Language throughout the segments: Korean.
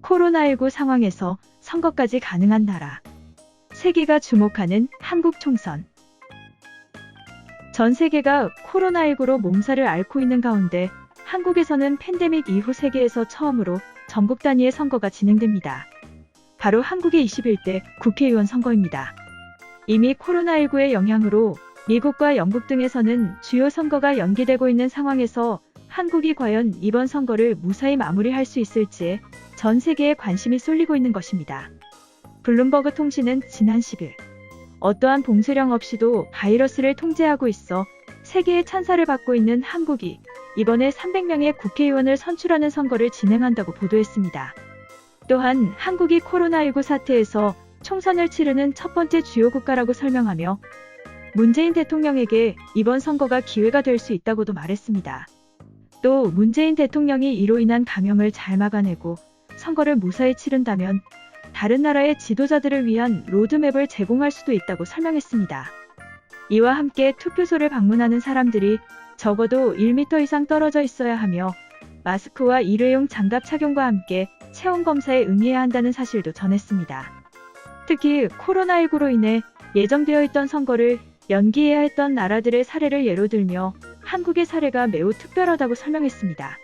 코로나19 상황에서 선거까지 가능한 나라. 세계가 주목하는 한국 총선. 전 세계가 코로나19로 몸살을 앓고 있는 가운데 한국에서는 팬데믹 이후 세계에서 처음으로 전국 단위의 선거가 진행됩니다. 바로 한국의 21대 국회의원 선거입니다. 이미 코로나19의 영향으로 미국과 영국 등에서는 주요 선거가 연기되고 있는 상황에서 한국이 과연 이번 선거를 무사히 마무리할 수 있을지에 전 세계에 관심이 쏠리고 있는 것입니다. 블룸버그 통신은 지난 10일 어떠한 봉쇄령 없이도 바이러스를 통제하고 있어 세계의 찬사를 받고 있는 한국이 이번에 300명의 국회의원을 선출하는 선거를 진행한다고 보도했습니다. 또한 한국이 코로나19 사태에서 총선을 치르는 첫 번째 주요 국가라고 설명하며 문재인 대통령에게 이번 선거가 기회가 될 수 있다고도 말했습니다. 또 문재인 대통령이 이로 인한 감염을 잘 막아내고 선거를 무사히 치른다면 다른 나라의 지도자들을 위한 로드맵을 제공할 수도 있다고 설명했습니다. 이와 함께 투표소를 방문하는 사람들이 적어도 1m 이상 떨어져 있어야 하며 마스크와 일회용 장갑 착용과 함께 체온 검사에 응해야 한다는 사실도 전했습니다. 특히 코로나19로 인해 예정되어 있던 선거를 연기해야 했던 나라들의 사례를 예로 들며 한국의 사례가 매우 특별하다고 설명했습니다.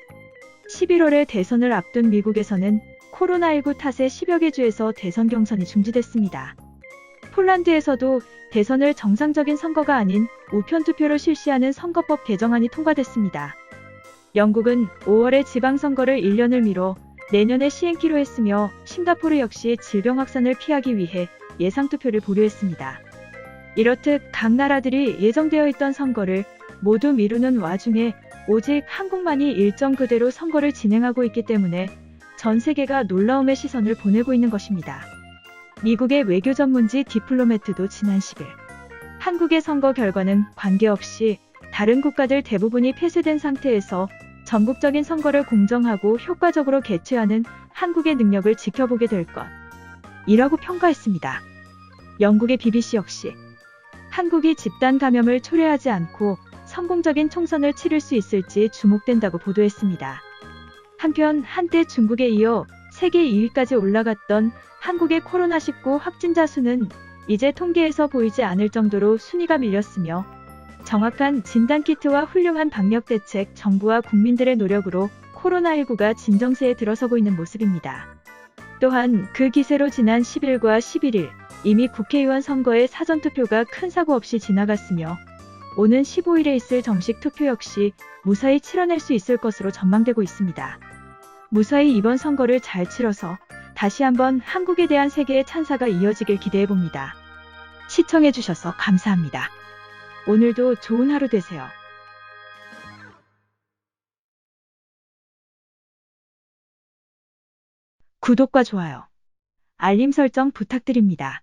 11월에 대선을 앞둔 미국에서는 코로나19 탓에 10여 개 주에서 대선 경선이 중지됐습니다. 폴란드에서도 대선을 정상적인 선거가 아닌 우편투표로 실시하는 선거법 개정안이 통과됐습니다. 영국은 5월에 지방선거를 1년을 미뤄 내년에 시행키로 했으며 싱가포르 역시 질병 확산을 피하기 위해 예상투표를 보류했습니다. 이렇듯 각 나라들이 예정되어 있던 선거를 모두 미루는 와중에 오직 한국만이 일정 그대로 선거를 진행하고 있기 때문에 전 세계가 놀라움의 시선을 보내고 있는 것입니다. 미국의 외교 전문지 디플로매트도 지난 10일 한국의 선거 결과는 관계없이 다른 국가들 대부분이 폐쇄된 상태에서 전국적인 선거를 공정하고 효과적으로 개최하는 한국의 능력을 지켜보게 될 것이라고 평가했습니다. 영국의 BBC 역시 한국이 집단 감염을 초래하지 않고 성공적인 총선을 치를 수 있을지 주목된다고 보도했습니다. 한편 한때 중국에 이어 세계 2위까지 올라갔던 한국의 코로나19 확진자 수는 이제 통계에서 보이지 않을 정도로 순위가 밀렸으며 정확한 진단키트와 훌륭한 방역대책, 정부와 국민들의 노력으로 코로나19가 진정세에 들어서고 있는 모습입니다. 또한 그 기세로 지난 10일과 11일 이미 국회의원 선거의 사전투표가 큰 사고 없이 지나갔으며 오는 15일에 있을 정식 투표 역시 무사히 치러낼 수 있을 것으로 전망되고 있습니다. 무사히 이번 선거를 잘 치러서 다시 한번 한국에 대한 세계의 찬사가 이어지길 기대해봅니다. 시청해주셔서 감사합니다. 오늘도 좋은 하루 되세요. 구독과 좋아요, 알림 설정 부탁드립니다.